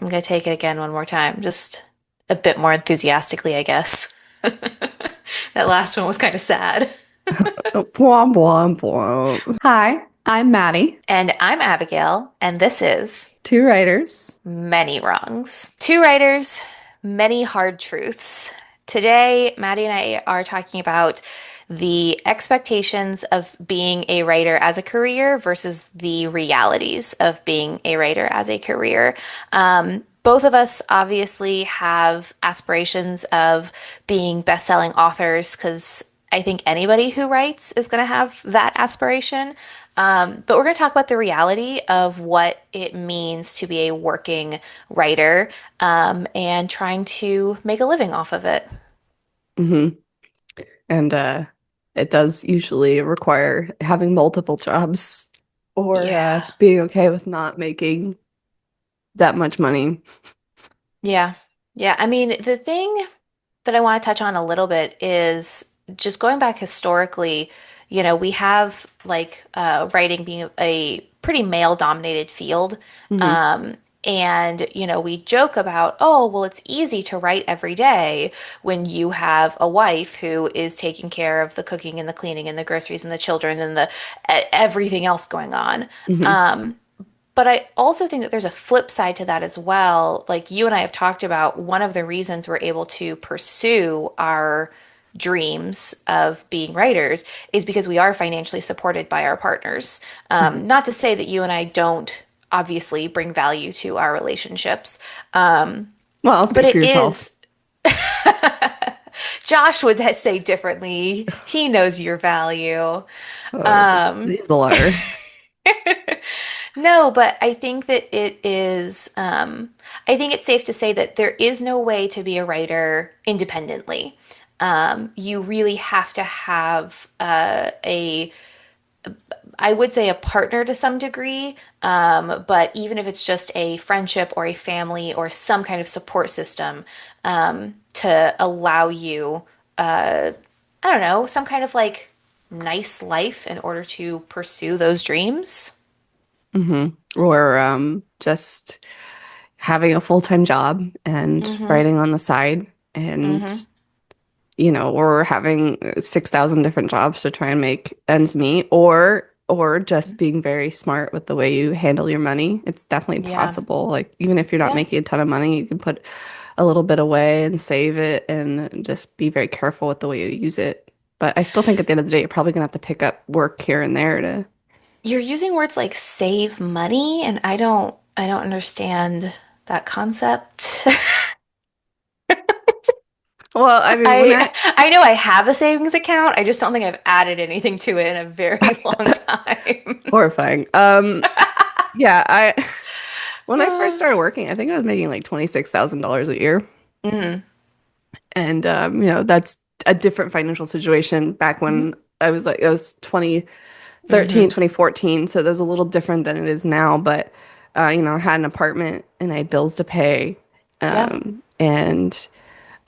I'm gonna take it again one more time, just a bit more enthusiastically, I guess. That last one was kind of sad. Bwomp, bwomp, bwomp. Hi, I'm Maddie. And I'm Abigail, and this is Two writers. Many Wrongs. Two writers, many hard truths. Today, Maddie and I are talking about the expectations of being a writer as a career versus the realities of being a writer as a career. Both of us obviously have aspirations of being best-selling authors because I think anybody who writes is going to have that aspiration. But we're going to talk about the reality of what it means to be a working writer, and trying to make a living off of it. hmm And it does usually require having multiple jobs or Yeah. being okay with not making that much money. Yeah. Yeah. I mean, the thing that I want to touch on a little bit is just going back historically, we have like writing being a pretty male-dominated field. hmm Um, and, we joke about, oh, well, it's easy to write every day when you have a wife who is taking care of the cooking and the cleaning and the groceries and the children and the everything else going on. hmm Um, but I also think that there's a flip side to that as well. Like you and I have talked about, one of the reasons we're able to pursue our dreams of being writers is because we are financially supported by our partners. hmm Not to say that you and I don't obviously bring value to our relationships, Well, I'll but speak for it yourself. is. Josh would say differently. He knows your value. Uh, Um, he's a liar. No, but I think that I think it's safe to say that there is no way to be a writer independently. You really have to have I would say a partner to some degree, but even if it's just a friendship or a family or some kind of support system, to allow you, I don't know, some kind of like nice life in order to pursue those dreams. Or just having a full-time job and Mm-hmm. writing on the side and Mm-hmm. or having 6,000 different jobs to try and make ends meet, or just being very smart with the way you handle your money. It's definitely Yeah. possible. Like even if you're not Yeah. making a ton of money, you can put a little bit away and save it and just be very careful with the way you use it. But I still think at the end of the day, you're probably gonna have to pick up work here and there to. You're using words like save money, and I don't understand that concept. Well, I mean, when I I I know I have a savings account. I just don't think I've added anything to it in a very long time. horrifying. Yeah, I when I first started working, I think I was making like $26,000 a year. Mm, And that's a different financial situation back mhm, when I was 2013, mhm. 2014. So that was a little different than it is now. But I had an apartment and I had bills to pay. Yeah. And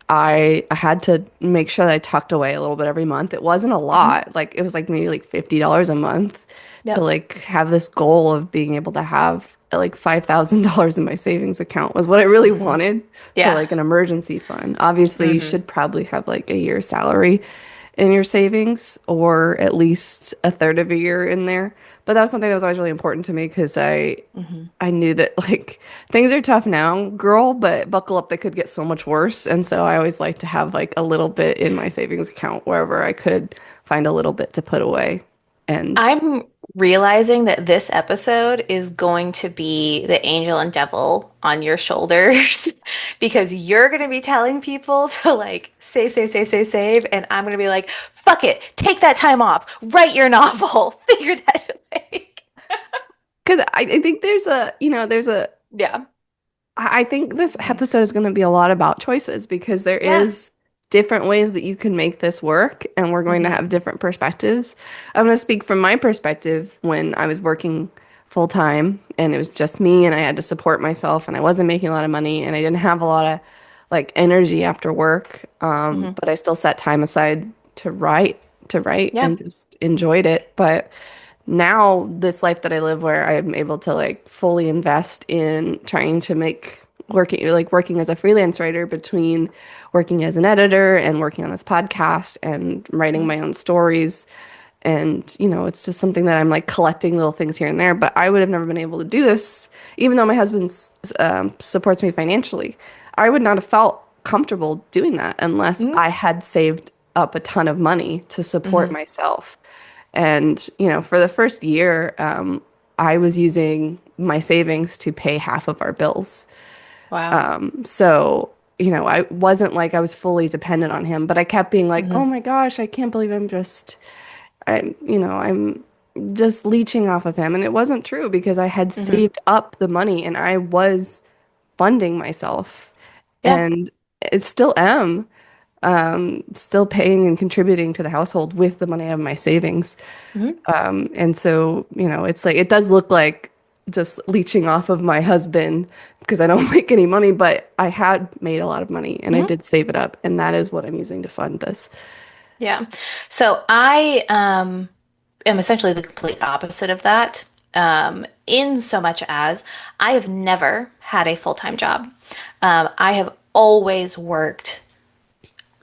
I had to make sure that I tucked away a little bit every month. It wasn't a Mhm. lot. Like it was like maybe like $50 a month to Yep. like have this goal of being able to have like $5,000 in my savings account was what I really Mhm. wanted for Yeah. like an emergency fund. Obviously, you Hmm. should probably have like a year's salary in your savings or at least a third of a year in there. But that was something that was always really important to me because Hmm. I knew that like things are tough now, girl, but buckle up, they could get so much worse. And so I always like to have like a little bit in my savings account wherever I could find a little bit to put away. And I'm realizing that this episode is going to be the angel and devil on your shoulders because you're going to be telling people to like save, save, save, save, save. And I'm going to be like, fuck it, take that time off, write your novel, figure that like, because I think yeah, I think this episode is going to be a lot about choices because there yeah, is different ways that you can make this work, and we're going to hmm, have different perspectives. I'm going to speak from my perspective when I was working full time and it was just me and I had to support myself and I wasn't making a lot of money and I didn't have a lot of like energy after work. hmm, But I still set time aside to write yeah, and just enjoyed it. But now this life that I live where I'm able to like fully invest in trying to make working as a freelance writer between working as an editor and working on this podcast and writing my own stories. And, it's just something that I'm like collecting little things here and there. But I would have never been able to do this, even though my husband supports me financially. I would not have felt comfortable doing that unless Mm-hmm. I had saved up a ton of money to support Mm-hmm. myself. And, for the first year, I was using my savings to pay half of our bills. Wow. So, I wasn't like I was fully dependent on him, but I kept being like, oh Mm-hmm. my gosh, I can't believe I'm just leeching off of him. And it wasn't true because I had Mm-hmm. saved up the money and I was funding myself Yeah. and it still am, still paying and contributing to the household with the money of my savings. Mm-hmm. And so, it's like it does look like just leeching off of my husband because I don't make any money, but I had made a lot of money and I Mm-hmm. did save it up, and that is what I'm using to fund this. Yeah. So I am essentially the complete opposite of that. In so much as I have never had a full-time job. I have always worked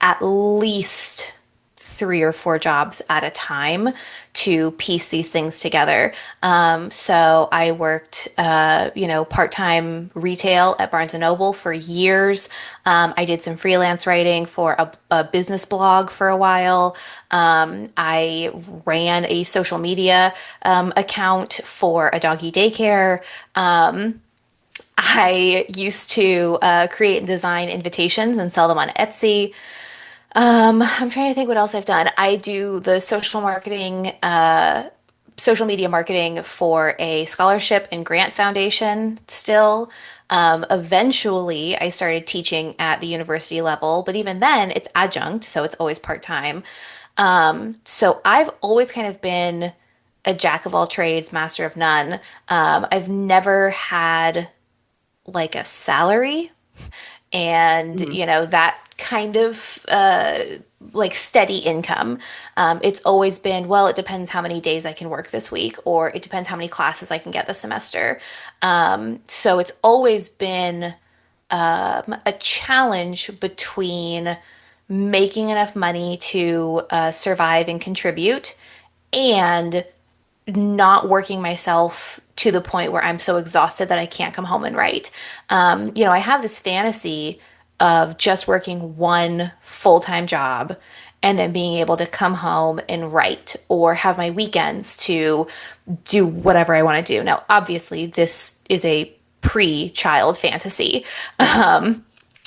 at least three or four jobs at a time to piece these things together. So I worked, part-time retail at Barnes& and Noble for years. I did some freelance writing for a business blog for a while. I ran a social media account for a doggy daycare. I used to create and design invitations and sell them on Etsy. I'm trying to think what else I've done. I do the social media marketing for a scholarship and grant foundation still. Eventually, I started teaching at the university level, but even then, it's adjunct, so it's always part-time. So I've always kind of been a jack of all trades, master of none. I've never had like a salary and Mhm. that kind of like steady income. It's always been, well, it depends how many days I can work this week, or it depends how many classes I can get this semester. So it's always been a challenge between making enough money to survive and contribute and not working myself to the point where I'm so exhausted that I can't come home and write. I have this fantasy of just working one full-time job and then being able to come home and write or have my weekends to do whatever I want to do. Now, obviously, this is a pre-child fantasy. Yeah.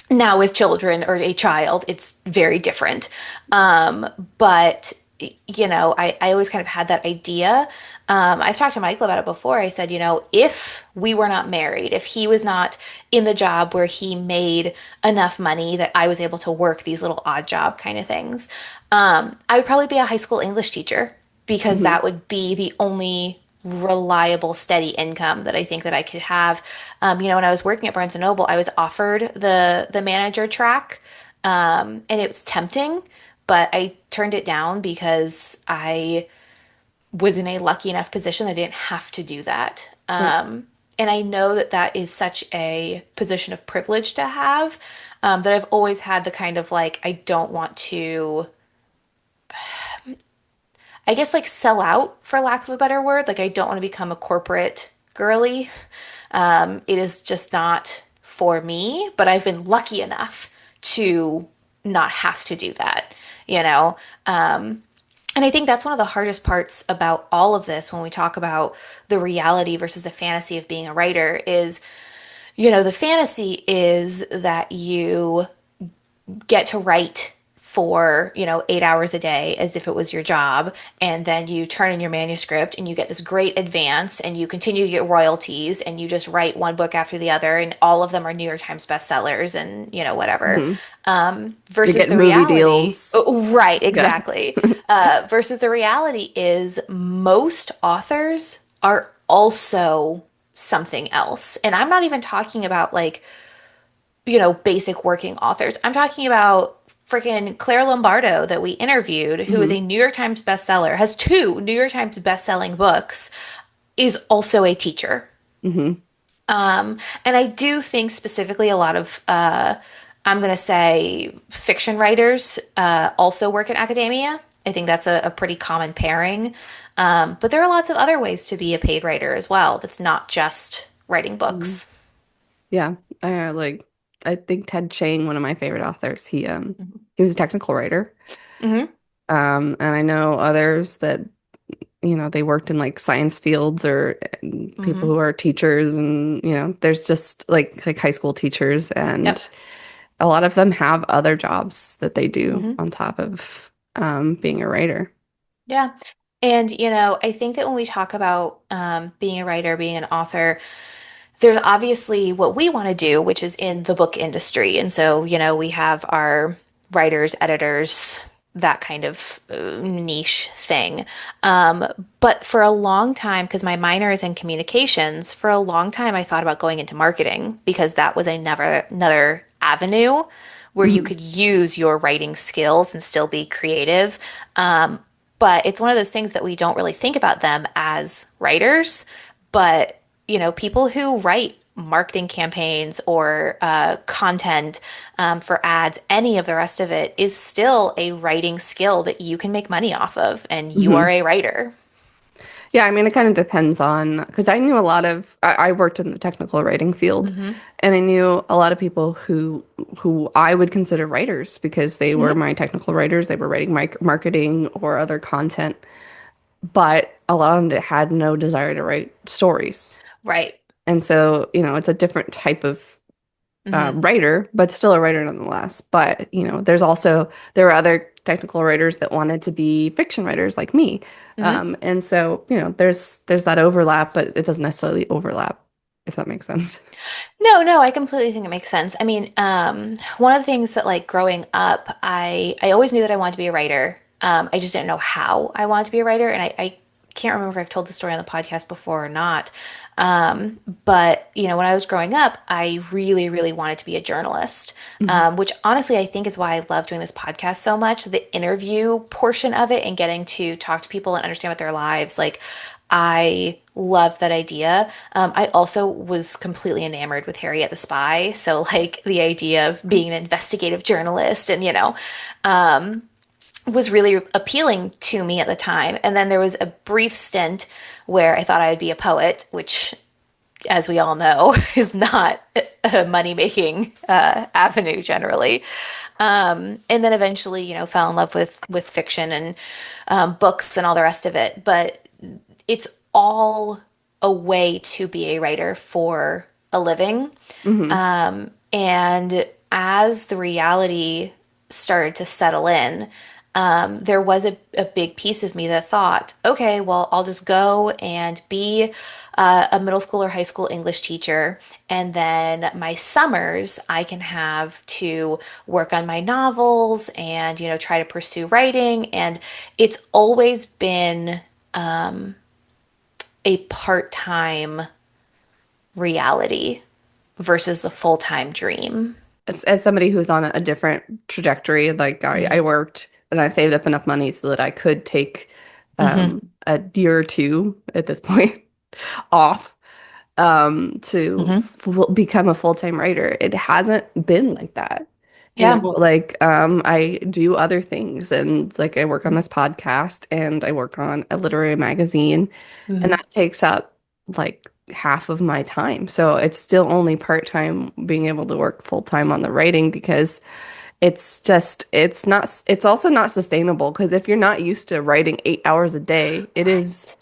Now with children or a child, it's very different. But I always kind of had that idea. I've talked to Michael about it before. I said, if we were not married, if he was not in the job where he made enough money that I was able to work these little odd job kind of things, I would probably be a high school English teacher because Hmm. that would be the only reliable, steady income that I think that I could have. When I was working at Barnes& and Noble, I was offered the manager track, and it was tempting, but I turned it down because I was in a lucky enough position that I didn't have to do that. Right. And I know that that is such a position of privilege to have, that I've always had the kind of like, I don't want to, I guess, like sell out for lack of a better word. Like, I don't want to become a corporate girly. It is just not for me, but I've been lucky enough to not have to do that, you know? And I think that's one of the hardest parts about all of this when we talk about the reality versus the fantasy of being a writer is, the fantasy is that you get to write for, 8 hours a day as if it was your job. And then you turn in your manuscript and you get this great advance and you continue to get royalties and you just write one book after the other. And all of them are New York Times bestsellers and, whatever. Hmm. You're Versus getting the movie reality, deals. oh, right, Yeah. exactly. Versus the reality is most authors are also something else. And I'm not even talking about like, basic working authors. I'm talking about freaking Claire Lombardo that we interviewed, who is Hmm. a New York Times bestseller, has two New York Times bestselling books, is also a teacher. Hmm. And I do think specifically a lot of, I'm going to say, fiction writers also work in academia. I think that's a pretty common pairing. But there are lots of other ways to be a paid writer as well. That's not just writing Hmm. books. Yeah. I think Ted Chiang, one of my favorite authors, Hmm. he was a technical writer. Hmm. And I know others that, they worked in like science fields or people Hmm. who are teachers and, there's just like high school teachers Yep. and a lot of them have other jobs that they do Hmm. on top of being a writer. Yeah. And, I think that when we talk about being a writer, being an author, there's obviously what we want to do, which is in the book industry. And so, we have our writers, editors, that kind of niche thing. Um, but for a long time, because my minor is in communications, for a long time I thought about going into marketing because that was another avenue where you Mhm. could use your writing skills and still be creative. But it's one of those things that we don't really think about them as writers, but people who write marketing campaigns or content for ads, any of the rest of it is still a writing skill that you can make money off of, and you are Mhm. a writer. Yeah, I mean, it kind of depends on because I knew I worked in the technical writing field, Hmm. and I knew a lot of people who I would consider writers because they were Hmm. my technical writers. They were writing marketing or other content, but a lot of them had no desire to write stories. Right. And so, it's a different type of Hmm. writer, but still a writer nonetheless. But, there were other technical writers that wanted to be fiction writers like me. Hmm. And so, there's that overlap, but it doesn't necessarily overlap, if that makes sense. No, no, I completely think it makes sense. I mean, one of the things that like growing up, I always knew that I wanted to be a writer. I just didn't know how I wanted to be a writer, and I can't remember if I've told the story on the podcast before or not. But when I was growing up, I really, really wanted to be a journalist, Mhm. which honestly I think is why I love doing this podcast so much. The interview portion of it and getting to talk to people and understand what their lives like. I loved that idea. I also was completely enamored with Harriet the Spy. So, like, the idea of being an investigative journalist and, was really appealing to me at the time. And then there was a brief stint where I thought I would be a poet, which, as we all know, is not a money making avenue generally. And then eventually, fell in love with fiction and books and all the rest of it. But it's all a way to be a writer for a living. Hmm. And as the reality started to settle in, there was a big piece of me that thought, okay, well, I'll just go and be a middle school or high school English teacher. And then my summers, I can have to work on my novels and, try to pursue writing. And it's always been a part-time reality versus the full-time dream. As somebody who's on a different trajectory, like I Hmm. worked and I saved up enough money so that I could take Hmm. a year or two at this point off to Hmm. become a full-time writer. It hasn't been like that. Yeah. Like I do other things and like I work on Hmm. this podcast and I work on a literary magazine and Hmm. that takes up like half of my time. So it's still only part-time being able to work full-time on the writing because it's also not sustainable because if you're not used to writing 8 hours a day, it is Right.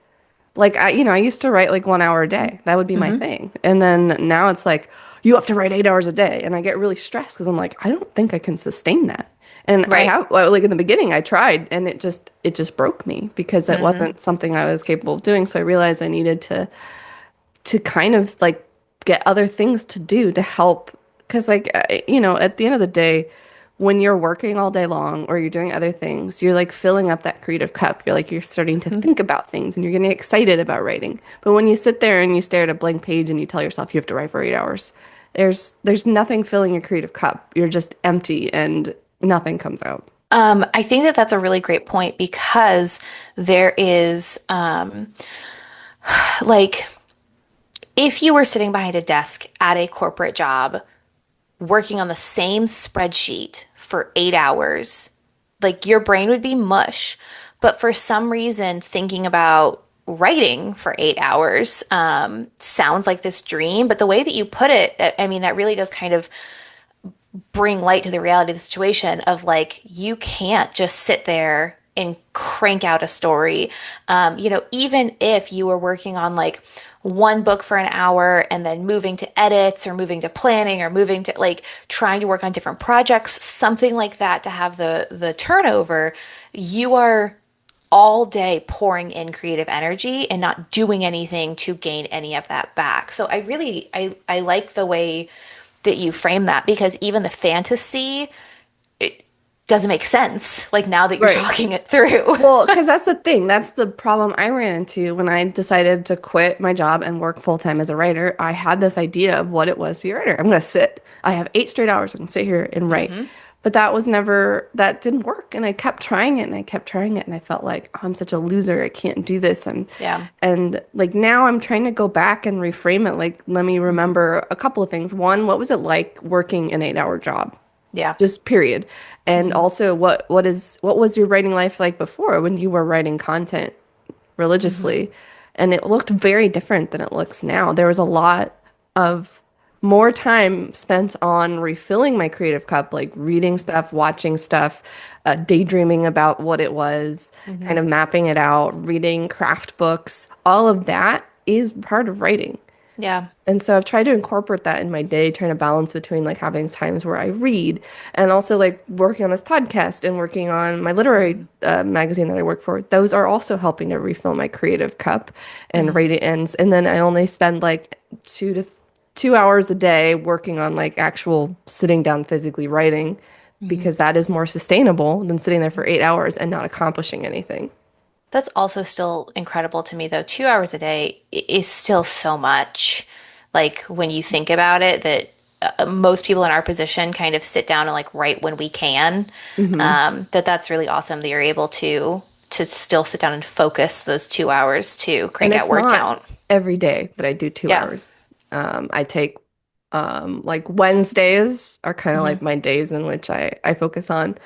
like I used to write like 1 hour a day. That would be my Hmm. thing. And then now it's like you have to write 8 hours a day. And I get really stressed because I'm like, I don't think I can sustain that. And I Right. have well, like in the beginning I tried and it just broke me because it Hmm. wasn't something I was capable of doing. So I realized I needed to kind of like get other things to do to help because like at the end of the day when you're working all day long or you're doing other things you're like filling up that creative cup you're starting to Hmm. think about things and you're getting excited about writing but when you sit there and you stare at a blank page and you tell yourself you have to write for 8 hours there's nothing filling your creative cup you're just empty and nothing comes out. I think that that's a really great point because there is like if you were sitting behind a desk at a corporate job working on the same spreadsheet for 8 hours, like your brain would be mush. But for some reason, thinking about writing for 8 hours sounds like this dream. But the way that you put it, I mean, that really does kind of bring light to the reality of the situation of like, you can't just sit there and crank out a story. Even if you were working on like one book for an hour and then moving to edits or moving to planning or moving to like trying to work on different projects, something like that to have the turnover, you are all day pouring in creative energy and not doing anything to gain any of that back. So I like the way that you frame that because even the fantasy it doesn't make sense like now that you're Right. talking it through. Well, because that's the thing. That's the problem I ran into when I decided to quit my job and work full time as a writer. I had this idea of what it was to be a writer. I'm going to sit. I have 8 straight hours. I can sit here and write. Hmm. But that was never, that didn't work. And I kept trying it and I kept trying it. And I felt like, oh, I'm such a loser. I can't do this. Yeah. And like now I'm trying to go back and reframe it. Like, let me remember a couple of things. One, what was it like working an 8 hour job? Yeah. Just period. And Hmm. also what was your writing life like before when you were writing content Hmm. religiously? And it looked very different than it looks now. There was a lot of more time spent on refilling my creative cup, like reading stuff, watching stuff, daydreaming about what it was, kind Hmm. of mapping it out, reading craft books. All of that is part of writing. Yeah. And so I've tried to incorporate that in my day, trying to balance between like having times where I read and also like working on this podcast and working on my literary Hmm. magazine that I work for. Those are also helping to refill my creative cup and Hmm. rate it ends. And then I only spend like 2 hours a day working on like actual sitting down physically writing Hmm. because that is more sustainable than sitting there for 8 hours and not accomplishing anything. That's also still incredible to me, though. 2 hours a day is still so much. Like when you think about it, that most people in our position kind of sit down and like write when we can. Hmm. That's really awesome that you're able to still sit down and focus those 2 hours to And crank out it's word not count. every day that I do two Yeah. hours. I take like Wednesdays are kind of Hmm. like my days in which I focus on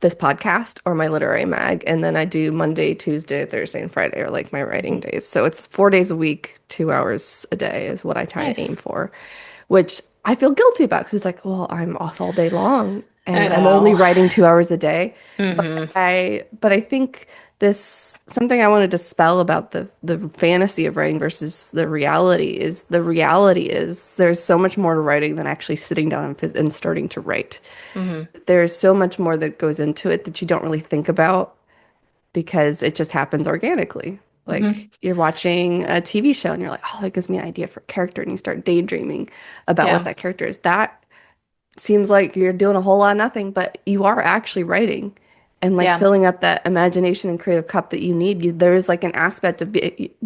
this podcast or my literary mag. And then I do Monday, Tuesday, Thursday, and Friday are like my writing Hmm. days. So it's 4 days a week, 2 hours a day is what I try and aim Nice. for, which I feel guilty about because it's like, well, I'm off all day long I and I'm only know. writing 2 hours a day. Hmm. But I think this something I want to dispel about the fantasy of writing versus the reality is there's so much more to writing than actually sitting down and starting to write. Hmm. There's so much more that goes into it that you don't really think about because it just happens organically. Like Hmm. you're watching a TV show and you're like, oh, that gives me an idea for a character, and you start daydreaming about what Yeah. that character is. That seems like you're doing a whole lot of nothing, but you are actually writing and like Yeah. filling up that imagination and creative cup that you need. There is like an aspect of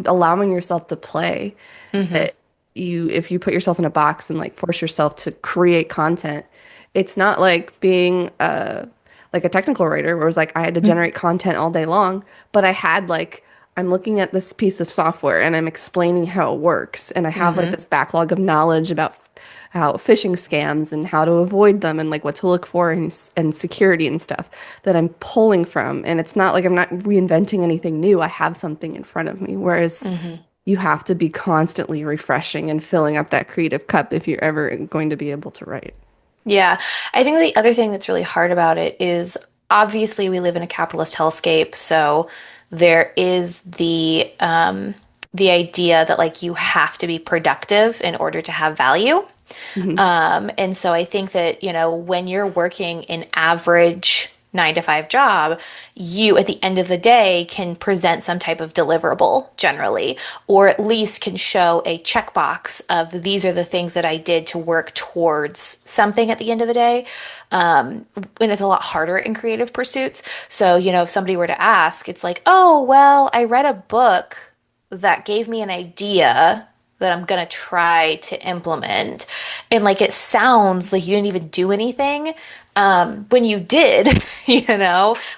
allowing yourself to play Hmm. that if you put yourself in a box and like force yourself to create content, it's not like being like a technical writer where it was like I had to generate content all day long, but I had like I'm looking at this piece of software and I'm explaining how it works, and I have like Hmm. this backlog of knowledge about how phishing scams and how to avoid them and like what to look for and security and stuff that I'm pulling from. And it's not like I'm not reinventing anything new. I have something in front of me. Whereas Hmm. you have to be constantly refreshing and filling up that creative cup if you're ever going to be able to write. Yeah. I think the other thing that's really hard about it is obviously we live in a capitalist hellscape, so there is the idea that like you have to be productive in order to have value. Hmm. And so I think that, when you're working an average 9 to 5 job, you at the end of the day can present some type of deliverable generally, or at least can show a checkbox of these are the things that I did to work towards something at the end of the day. And it's a lot harder in creative pursuits. So, if somebody were to ask, it's like, oh, well, I read a book that gave me an idea that I'm gonna try to implement. And like it sounds like you didn't even do anything, when you did,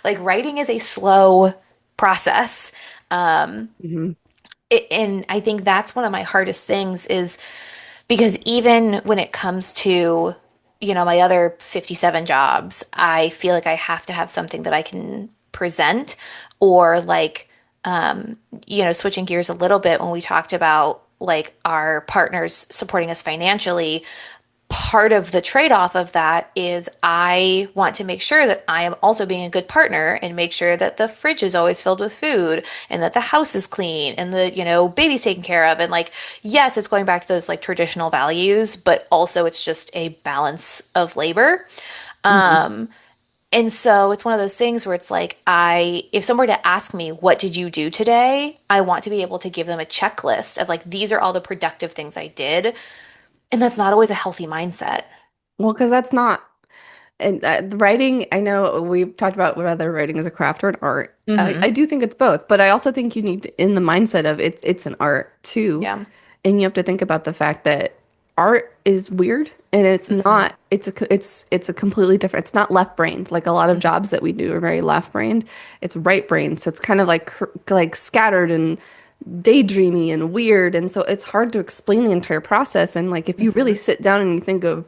like writing is a slow process. Um, Hmm. and I think that's one of my hardest things is because even when it comes to, my other 57 jobs, I feel like I have to have something that I can present or like, switching gears a little bit when we talked about like our partners supporting us financially, part of the trade-off of that is I want to make sure that I am also being a good partner and make sure that the fridge is always filled with food and that the house is clean and the, baby's taken care of. And like, yes, it's going back to those like traditional values, but also it's just a balance of labor. Hmm. And so it's one of those things where it's like if someone were to ask me, what did you do today? I want to be able to give them a checklist of like, these are all the productive things I did. And that's not always a healthy mindset. Well, because that's not. And writing, I know we've talked about whether writing is a craft or an art. I Hmm. do think it's both, but I also think you need in the mindset of it's an art too. Yeah. And you have to think about the fact that art is weird and it's Hmm. not it's a completely different, it's not left brained. Like a lot of Hmm. jobs that we do are very left brained. It's right brained. So it's kind of like scattered and daydreamy and weird. And so it's hard to explain the entire process. And like if you really Hmm. sit down and you think of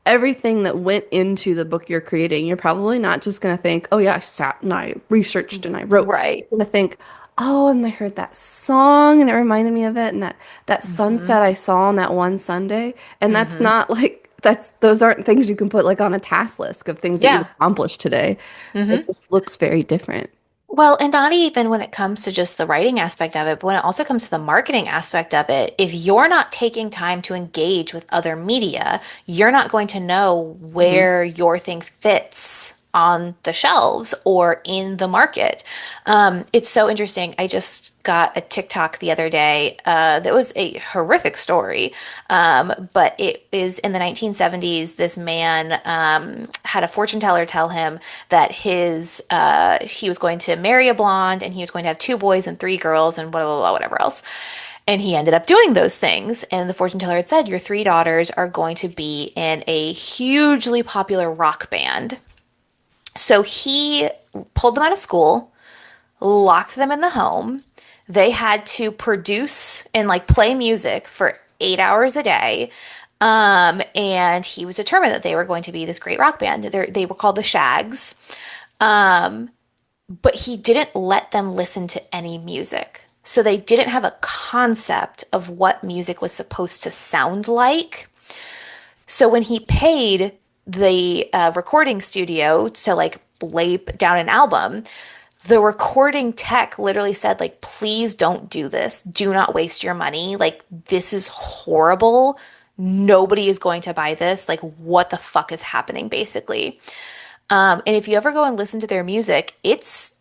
everything that went into the book you're creating, you're probably not just going to think, oh yeah, I sat and I researched and I wrote. Right. You're going to think, oh, and I heard that song and it reminded me of it and that Hmm. sunset I saw on that one Sunday. And that's Hmm. not like those aren't things you can put like on a task list of things that you Yeah. accomplished today. It Hmm. just looks very different. Well, and not even when it comes to just the writing aspect of it, but when it also comes to the marketing aspect of it, if you're not taking time to engage with other media, you're not going to know Mhm. where your thing fits on the shelves or in the market. It's so interesting. I just got a TikTok the other day that was a horrific story, but it is in the 1970s. This man had a fortune teller tell him that he was going to marry a blonde and he was going to have two boys and three girls and blah, blah, blah, whatever else. And he ended up doing those things. And the fortune teller had said, your three daughters are going to be in a hugely popular rock band. So he pulled them out of school, locked them in the home. They had to produce and like play music for 8 hours a day. And he was determined that they were going to be this great rock band. They were called the Shags. Um, but he didn't let them listen to any music. So they didn't have a concept of what music was supposed to sound like. So when he paid the recording studio to like lay down an album, the recording tech literally said like, please don't do this. Do not waste your money. Like, this is horrible. Nobody is going to buy this. Like, what the fuck is happening, basically? And if you ever go and listen to their music, it's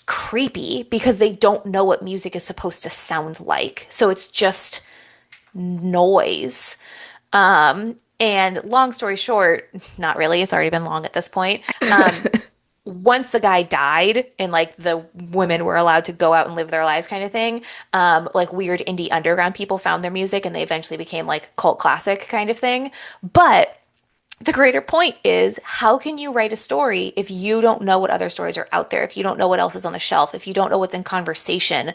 creepy because they don't know what music is supposed to sound like. So it's just noise. And long story short, not really, it's already been long at this point. Once the guy died and like the women were allowed to go out and live their lives kind of thing, like weird indie underground people found their music and they eventually became like cult classic kind of thing. But the greater point is how can you write a story if you don't know what other stories are out there, if you don't know what else is on the shelf, if you don't know what's in conversation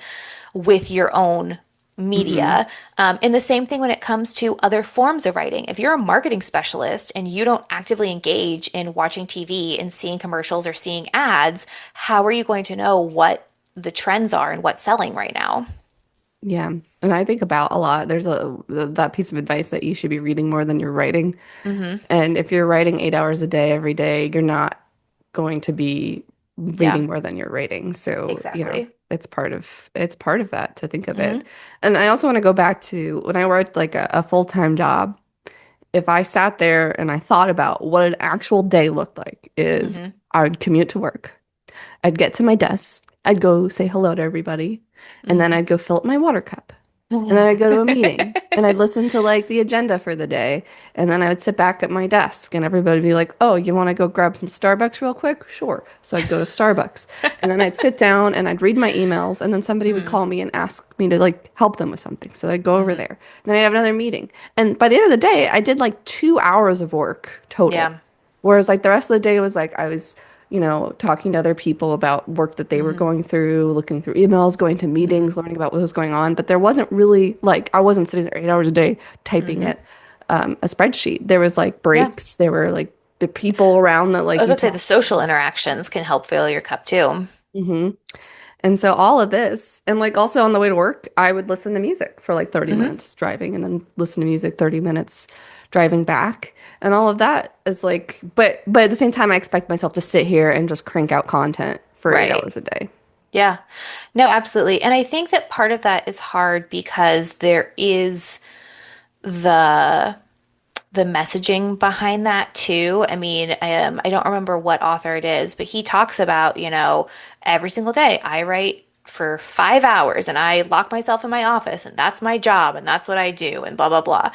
with your own Hmm. media? And the same thing when it comes to other forms of writing. If you're a marketing specialist and you don't actively engage in watching TV and seeing commercials or seeing ads, how are you going to know what the trends are and what's selling right now? Yeah. And I think about a lot. There's that piece of advice that you should be reading more than you're writing. Hmm. And if you're writing 8 hours a day every day, you're not going to be Yeah, reading more than you're writing. So, exactly. it's part of that to think of it. Hmm. And I also want to go back to when I worked like a full-time job. If I sat there and I thought about what an actual day looked like, is Hmm. I would commute to work. I'd get to my desk. I'd go say hello to everybody, and then Hmm. I'd go fill up my water cup. And then I'd go to a meeting and I'd listen to like the agenda for the day. And then I would sit back at my desk and everybody would be like, oh, you want to go grab some Starbucks real quick? Sure. So I'd go to Starbucks and then I'd sit down and I'd read my emails and then somebody would Hmm. call me and ask me to like help them with something. So I'd go over Hmm. there. And then I'd have another meeting. And by the end of the day, I did like 2 hours of work total. Yeah. Whereas like the rest of the day was like I was, talking to other people about work that they were Hmm. going through, looking through emails, going to Hmm. meetings, learning about what was going on. But there wasn't really like I wasn't sitting there 8 hours a day typing Hmm. at a spreadsheet. There was like Yeah. breaks. There were like the people around that I like was you about to say the talk. social interactions can help fill your cup too. Hmm. And so all of this, and like also on the way to work, I would listen to music for like 30 Hmm. minutes driving and then listen to music 30 minutes driving back. And all of that is like, but at the same time, I expect myself to sit here and just crank out content for eight Right. hours a day. Yeah. No, absolutely. And I think that part of that is hard because there is the the messaging behind that too. I mean, I don't remember what author it is, but he talks about, every single day I write for 5 hours and I lock myself in my office and that's my job and that's what I do and blah blah blah.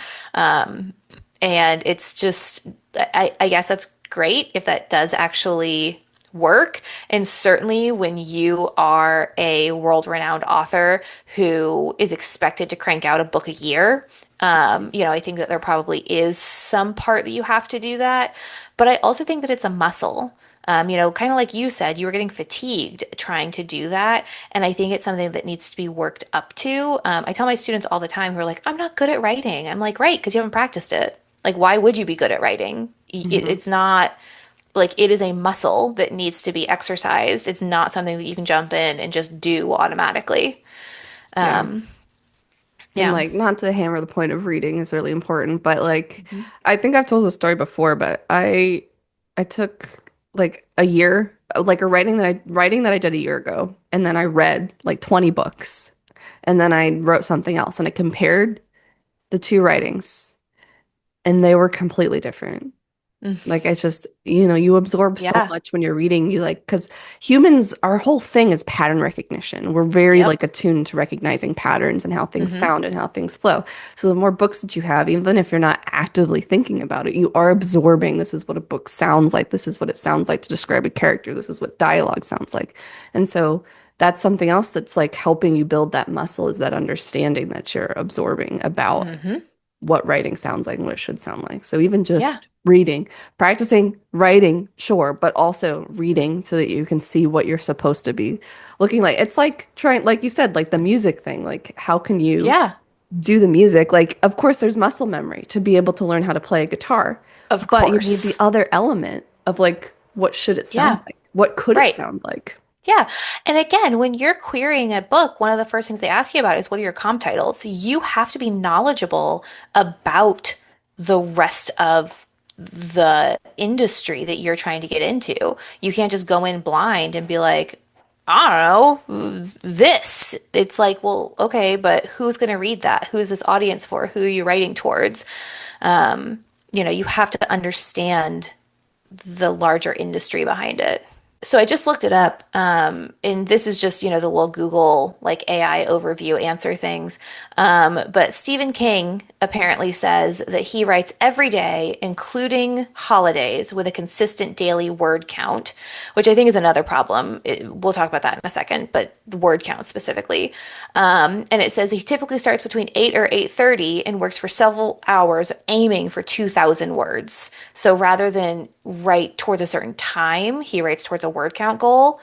And it's just, I guess that's great if that does actually work. And certainly when you are a world-renowned author who is expected to crank out a book a year, I think that there probably is some part that you have to do that. But I also think that it's a muscle. Kind of like you said, you were getting fatigued trying to do that. And I think it's something that needs to be worked up to. I tell my students all the time who are like, I'm not good at writing. I'm like, right, because you haven't practiced it. Like, why would you be good at writing? Hmm. It's not like it is a muscle that needs to be exercised. It's not something that you can jump in and just do automatically. Yeah. And Yeah. like, not to hammer the point of reading is really important, but like, Hmm. I think I've told this story before, but I took like a year, like a writing that I did a year ago, and then I read like 20 books, and then I wrote something else, and I compared the two writings, and they were completely different. Mm. Like I just, you absorb so Yeah. much when you're reading. You like, because humans, our whole thing is pattern recognition. We're very like Yep. attuned to recognizing patterns and how things Hmm. sound and how things flow. So the more books that you have, even if you're not actively thinking about it, you are absorbing this is what a book sounds like. This is what it sounds like to describe a character. This is what dialogue sounds like. And so that's something else that's like helping you build that muscle is that understanding that you're absorbing about Hmm. what writing sounds like and what it should sound like. So even Yeah. just reading, practicing writing, sure, but also reading so that you can see what you're supposed to be looking like. It's like trying, like you said, like the music thing. Like, how can you Yeah. do the music? Like, of course, there's muscle memory to be able to learn how to play a guitar, Of but you need the course. other element of like, what should it sound Yeah. like? What could it Right. sound like? Yeah. And again, when you're querying a book, one of the first things they ask you about is what are your comp titles? You have to be knowledgeable about the rest of the industry that you're trying to get into. You can't just go in blind and be like, I don't know, this. It's like, well, okay, but who's going to read that? Who's this audience for? Who are you writing towards? You have to understand the larger industry behind it. So I just looked it up, and this is just, the little Google like AI overview answer things. But Stephen King apparently says that he writes every day, including holidays, with a consistent daily word count, which I think is another problem. We'll talk about that in a second, but the word count specifically. And it says he typically starts between 8 or 8:30 and works for several hours, aiming for 2,000 words. So rather than write towards a certain time, he writes towards a word count goal.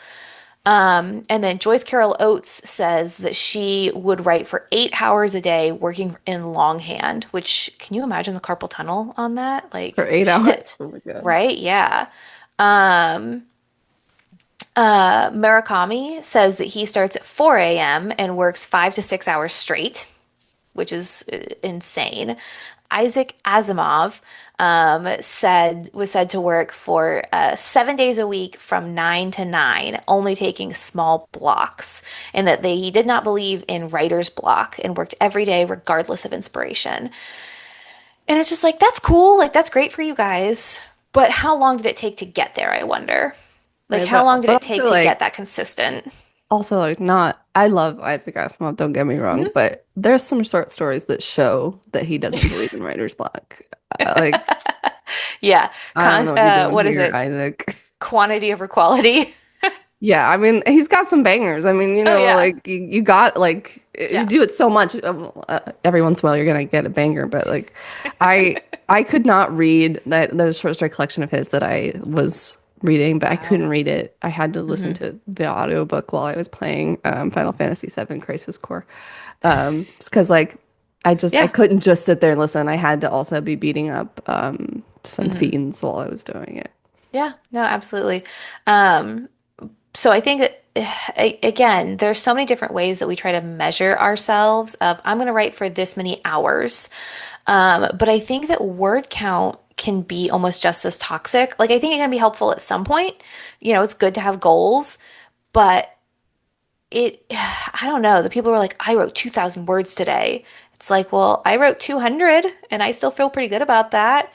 And then Joyce Carol Oates says that she would write for 8 hours a day working in longhand, which can you imagine the carpal tunnel on that? For Like, 8 hours. shit, Oh my God. right? Yeah. Murakami says that he starts at 4 a.m. and works 5 to 6 hours straight, which is insane. Isaac Asimov was said to work for 7 days a week from 9 to 9, only taking small blocks, and that he did not believe in writer's block and worked every day regardless of inspiration. And it's just like that's cool, like that's great for you guys, but how long did it take to get there? I wonder. Like Right, how long did but it take also to get like that consistent? also, like, not, I love Isaac Asimov, don't get me wrong, Mhm. but there's some short stories that show that he doesn't believe in writer's block. Like, Yeah. I don't know what you're doing What is here, it? Isaac. Quantity over quality. Yeah, I mean, he's got some bangers. I mean, Oh yeah. like you got like you Yeah. do it so much. Every once in a while, you're gonna get a banger, but like, I I could not read that the short story collection of his that I was reading, but I Wow. couldn't read it. I had to listen Hmm. to the audiobook while I was playing Final Fantasy VII Crisis Core. Because like I Yeah. couldn't just sit there and listen. I had to also be beating up some Hmm. fiends while I was doing it. Yeah. No, absolutely. Um, so I think that again, there's so many different ways that we try to measure ourselves of I'm going to write for this many hours. But I think that word count can be almost just as toxic. Like I think it can be helpful at some point. It's good to have goals, but I don't know. The people were like, I wrote 2,000 words today. It's like, well, I wrote 200 and I still feel pretty good about that.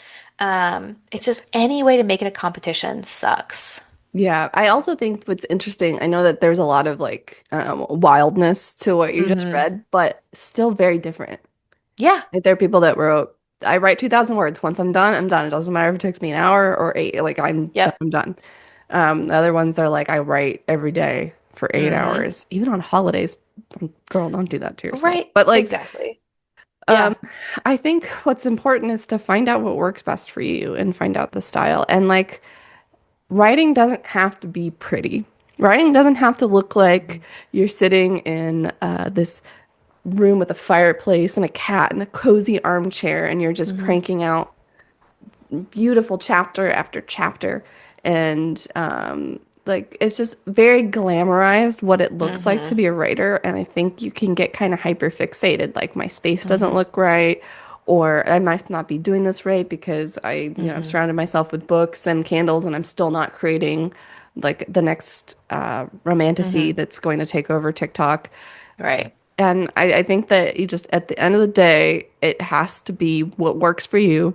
It's just any way to make it a competition sucks. Yeah, I also think what's interesting, I know that there's a lot of like wildness to what you just Hmm. read, but still very different. Yeah. Like there are people that wrote, I write 2,000 words. Once I'm done, I'm done. It doesn't matter if it takes me an hour or eight, like Yep. I'm done. The other ones are like, I write every day for 8 Hmm. hours, even on holidays. Girl, don't do that to yourself. Right. But like, Exactly. Yeah. um, I think what's important is to find out what works best for you and find out the style. And like, writing doesn't have to be pretty. Writing doesn't have to look like you're sitting in this room with a fireplace and a cat and a cozy armchair and you're just Hmm. cranking out beautiful chapter after chapter. And like it's just very glamorized what it looks like to Hmm. be a writer. And I think you can get kind of hyper fixated, like my space doesn't Hmm. look right, or I might not be doing this right because I've Hmm. surrounded myself with books and candles and I'm still not creating like the next romantasy Hmm. that's going to take over TikTok. Right. And I think that you just, at the end of the day, it has to be what works for you.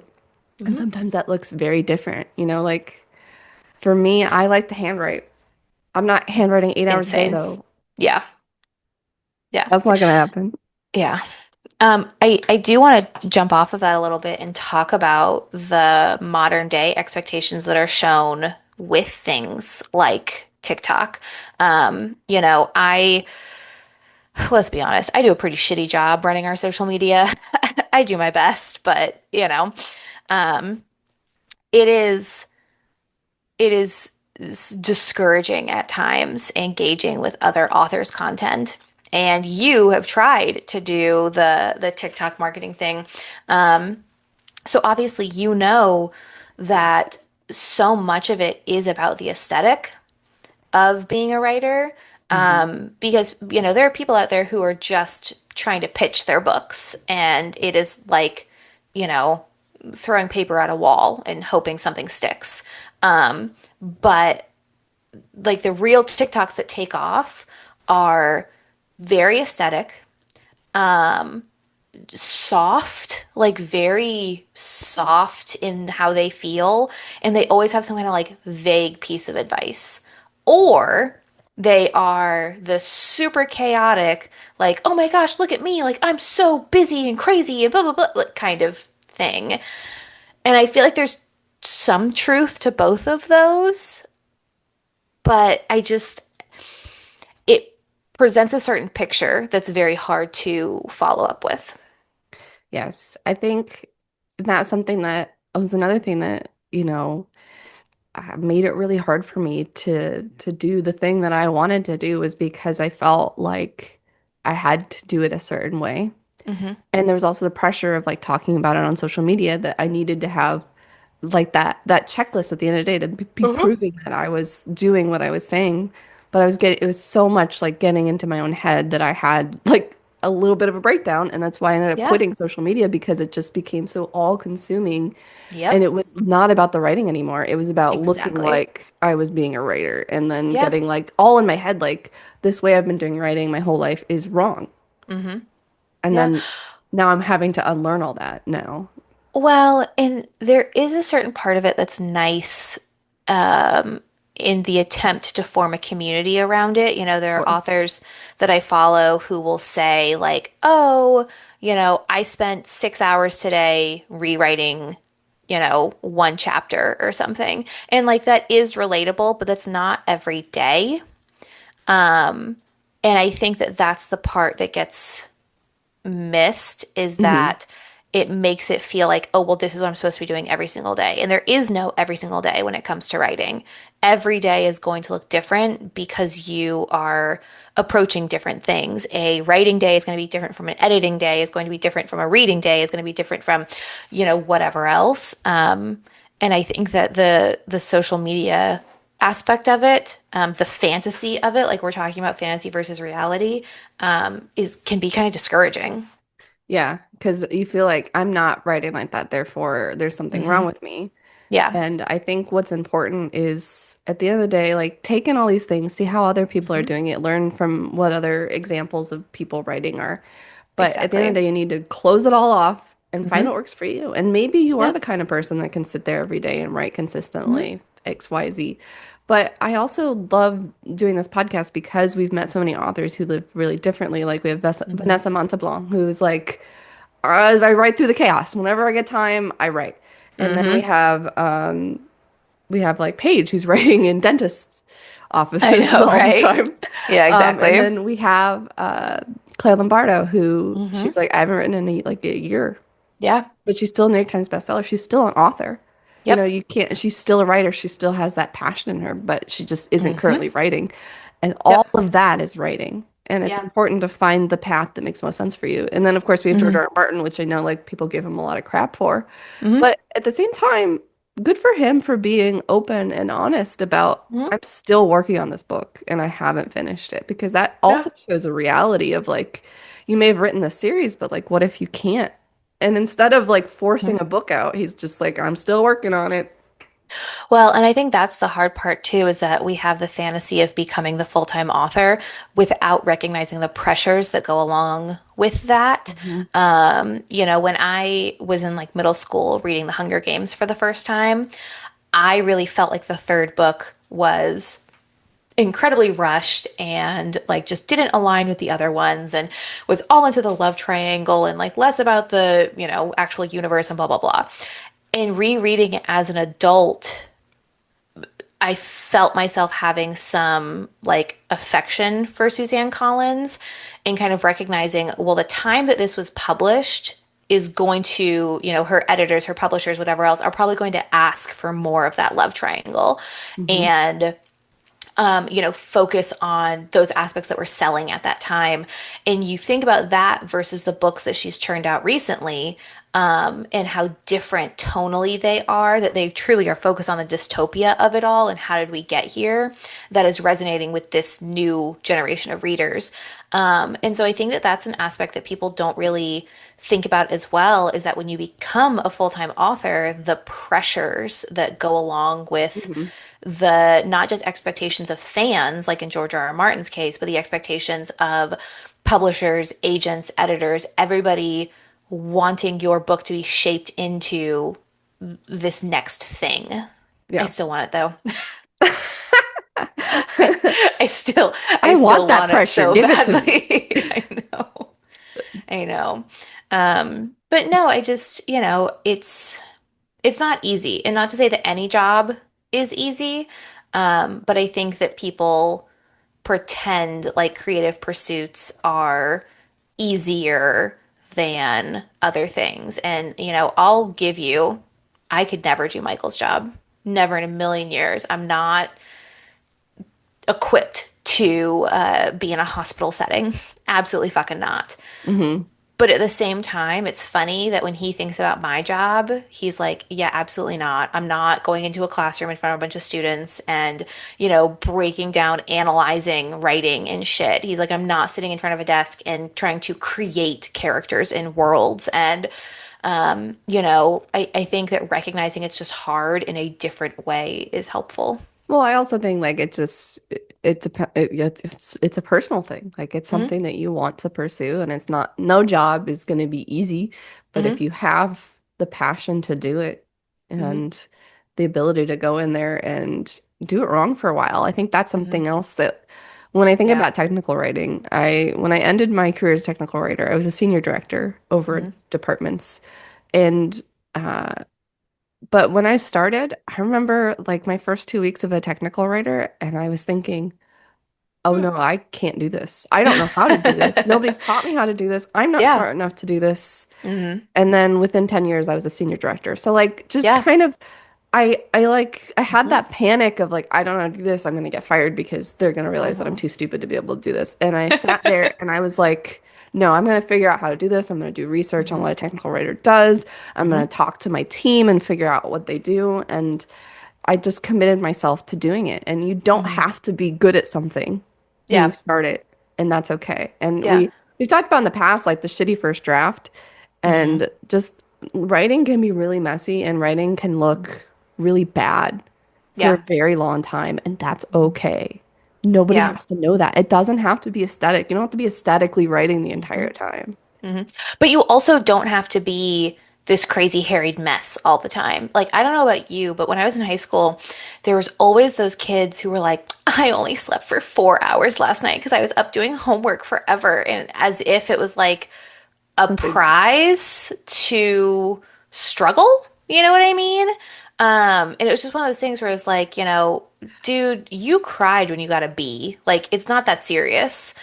And Hmm. sometimes that looks very different. Like for me, I like to handwrite. I'm not handwriting 8 hours a day Insane. though. Yeah. Yeah. That's not gonna happen. Yeah. I do want to jump off of that a little bit and talk about the modern day expectations that are shown with things like TikTok. Let's be honest, I do a pretty shitty job running our social media. I do my best, but um, it is it is discouraging at times engaging with other authors' content. And you have tried to do the TikTok marketing thing. So obviously you know that so much of it is about the aesthetic of being a writer. Hmm. Because there are people out there who are just trying to pitch their books, and it is like, you know, throwing paper at a wall and hoping something sticks. But like the real TikToks that take off are very aesthetic, soft, like very soft in how they feel, and they always have some kind of like vague piece of advice. Or they are the super chaotic, like, oh my gosh, look at me, like I'm so busy and crazy and blah blah blah, like, kind of thing. And I feel like there's some truth to both of those, but it presents a certain picture that's very hard to follow up with. Yes, I think that's something that was another thing that, made it really hard for me to do the thing that I wanted to do was because I felt like I had to do it a certain way. Hmm. And there was also the pressure of like talking about it on social media that I needed to have like that checklist at the end of the day to be Uh-huh. proving that I was doing what I was saying. But I was getting it was so much like getting into my own head that I had like a little bit of a breakdown, and that's why I ended up Yeah. quitting social media because it just became so all consuming and Yep. it was not about the writing anymore. It was about looking Exactly. like I was being a writer and then Yeah. getting like all in my head like this way I've been doing writing my whole life is wrong. Hmm. And Yeah. then now I'm having to unlearn all that now. Well, and there is a certain part of it that's nice, um, in the attempt to form a community around it. There are Or authors that I follow who will say, like, oh, I spent 6 hours today rewriting, one chapter or something. And like that is relatable, but that's not every day. Um, and I think that that's the part that gets missed is Hmm. that it makes it feel like, oh, well, this is what I'm supposed to be doing every single day. And there is no every single day when it comes to writing. Every day is going to look different because you are approaching different things. A writing day is going to be different from an editing day, is going to be different from a reading day, is going to be different from, whatever else. And I think that the social media aspect of it, the fantasy of it, like we're talking about fantasy versus reality, is can be kind of discouraging. Yeah, because you feel like I'm not writing like that, therefore there's something wrong Hmm. with me. Yeah. And I think what's important is at the end of the day, like take in all these things, see how other people are Hmm. doing it, learn from what other examples of people writing are. But at the end of Exactly. the day, you need to close it all off and find what Hmm. works for you. And maybe you are Yep. the kind of person that can sit there every day and write Hmm. consistently, XYZ. But I also love doing this podcast because we've met so many authors who live really differently. Like we have Hmm. Vanessa Montalban, who's like, I write through the chaos. Whenever I get time, I write. And then Hmm. we have like Paige who's writing in dentist I offices know, all the right? time. Yeah, And exactly. then we have Claire Lombardo who Hmm. she's like I haven't written in like a year, Yeah. but she's still a New York Times bestseller. She's still an author. You know, Yep. you can't, she's still a writer. She still has that passion in her, but she just isn't Hmm. currently writing. And all Yep. of that is writing. And it's Yeah. important to find the path that makes most sense for you. And then, of course, we have George R. Hmm. R. Martin, which I know like people give him a lot of crap for. Hmm. But at the same time, good for him for being open and honest about, Hmm. I'm still working on this book and I haven't finished it because that Yeah. also shows a reality of like, you may have written the series, but like, what if you can't? And instead of like forcing a book out, he's just like, I'm still working on it. Well, and I think that's the hard part too, is that we have the fantasy of becoming the full-time author without recognizing the pressures that go along with that. Hmm. When I was in like middle school reading The Hunger Games for the first time, I really felt like the third book was incredibly rushed and like just didn't align with the other ones and was all into the love triangle and like less about the, actual universe and blah blah blah. In rereading it as an adult, I felt myself having some like affection for Suzanne Collins and kind of recognizing, well, the time that this was published is going to, her editors, her publishers, whatever else, are probably going to ask for more of that love triangle. Hmm. And focus on those aspects that were selling at that time. And you think about that versus the books that she's churned out recently, and how different tonally they are, that they truly are focused on the dystopia of it all and how did we get here, that is resonating with this new generation of readers. And so I think that that's an aspect that people don't really think about as well is that when you become a full-time author, the pressures that go along with Hmm. the not just expectations of fans, like in George R. R. Martin's case, but the expectations of publishers, agents, editors, everybody wanting your book to be shaped into this next thing. I Yeah. still want it though. I, I still I I want still that want it pressure. so Give it to me. badly. I know. I know. But no, I just, it's not easy. And not to say that any job is easy, but I think that people pretend like creative pursuits are easier than other things. And, I'll give you, I could never do Michael's job. Never in a million years. I'm not equipped to be in a hospital setting. Absolutely fucking not. Hmm. But at the same time, it's funny that when he thinks about my job, he's like, yeah, absolutely not. I'm not going into a classroom in front of a bunch of students and, breaking down, analyzing, writing and shit. He's like, I'm not sitting in front of a desk and trying to create characters and worlds. And, I think that recognizing it's just hard in a different way is helpful. Well, I also think like it's just it's a personal thing. Like it's Hmm. something that you want to pursue, and it's not no job is going to be easy, but if Hmm. you have the passion to do it Hmm. and the ability to go in there and do it wrong for a while, I think that's Hmm. something else that when I think Yeah. about technical writing, I when I ended my career as a technical writer, I was a senior director over Hmm. departments. And but when I started, I remember like my first 2 weeks of a technical writer, and I was thinking, oh Hmm. no, I can't do this. I don't know how to do this. Nobody's taught me how to do this. I'm not Yeah. smart enough to do this. Hmm. And then within 10 years, I was a senior director. So like just Yeah. kind of I had Hmm. that panic of like, I don't know how to do this. I'm gonna get fired because they're gonna realize that I'm Hmm. too stupid to be able to do this. And I sat there and I was like, no, I'm gonna figure out how to do this. I'm gonna do research on Hmm. what a technical writer does. I'm Hmm. gonna talk to my team and figure out what they do. And I just committed myself to doing it. And you don't Hmm. have to be good at something when you Yeah. start it, and that's okay. And Yeah. we've talked about in the past like the shitty first draft, Hmm. and just writing can be really messy and writing can look really bad for a Yeah. very long time, and that's Mhm. okay. Nobody Yeah. has to know that. It doesn't have to be aesthetic. You don't have to be aesthetically writing the Hmm. entire time. Hmm. But you also don't have to be this crazy harried mess all the time. Like, I don't know about you, but when I was in high school, there was always those kids who were like, I only slept for 4 hours last night because I was up doing homework forever. And as if it was like a A big prize to struggle. You know what I mean? And it was just one of those things where it was like, dude, you cried when you got a B. Like, it's not that serious.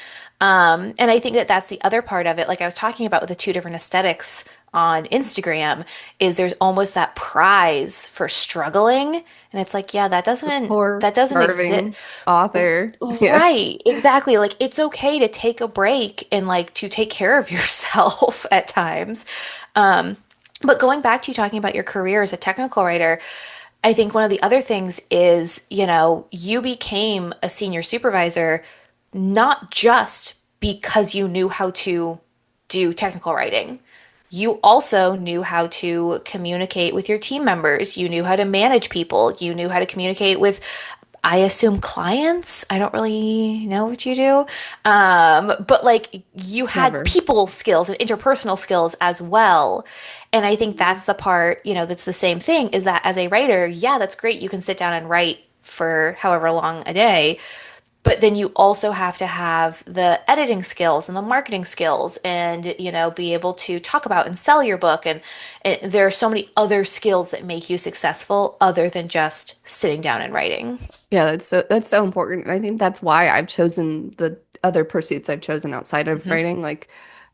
And I think that that's the other part of it. Like I was talking about with the two different aesthetics on Instagram, is there's almost that prize for struggling. And it's like, yeah, the poor that doesn't exist. starving author. Yeah. Right, exactly. Like it's okay to take a break and like to take care of yourself at times. Um, but going back to you talking about your career as a technical writer, I think one of the other things is, you became a senior supervisor not just because you knew how to do technical writing. You also knew how to communicate with your team members. You knew how to manage people. You knew how to communicate with, I assume, clients. I don't really know what you do. But like you had Never. people skills and interpersonal skills as well. And I think Mhm. that's the part, that's the same thing is that as a writer, yeah, that's great. You can sit down and write for however long a day. But then you also have to have the editing skills and the marketing skills and, be able to talk about and sell your book. And there are so many other skills that make you successful other than just sitting down and writing. Yeah, that's so important. And I think that's why I've chosen the other pursuits I've chosen outside of Hmm. writing, like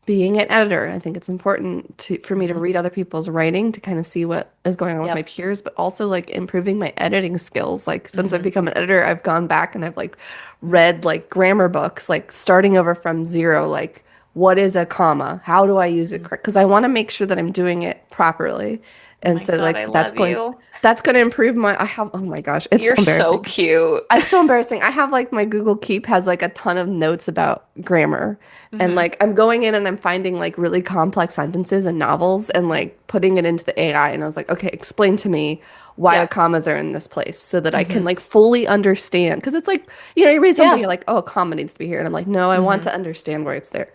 being an editor. I think it's important for me to Hmm. read other people's writing to kind of see what is going on with my Yep. peers, but also like improving my editing skills. Like since I've Hmm. become an editor, I've gone back and I've like read like grammar books, like starting over from zero, like what is a comma? How do I use it correct? Because I want to make sure that I'm doing it properly. Oh And my so God, like I love you. that's going to improve my I have oh my gosh, it's so You're so embarrassing. cute. It's so embarrassing. I have like my Google Keep has like a ton of notes about grammar. And Hmm. like I'm going in and I'm finding like really complex sentences and novels and like putting it into the AI. And I was like, okay, explain to me why the Yeah. commas are in this place so that I can Hmm. like fully understand. Because it's like, you read something, Yeah. you're like, oh, a comma needs to be here. And I'm like, no, I want Hmm. to understand why it's there.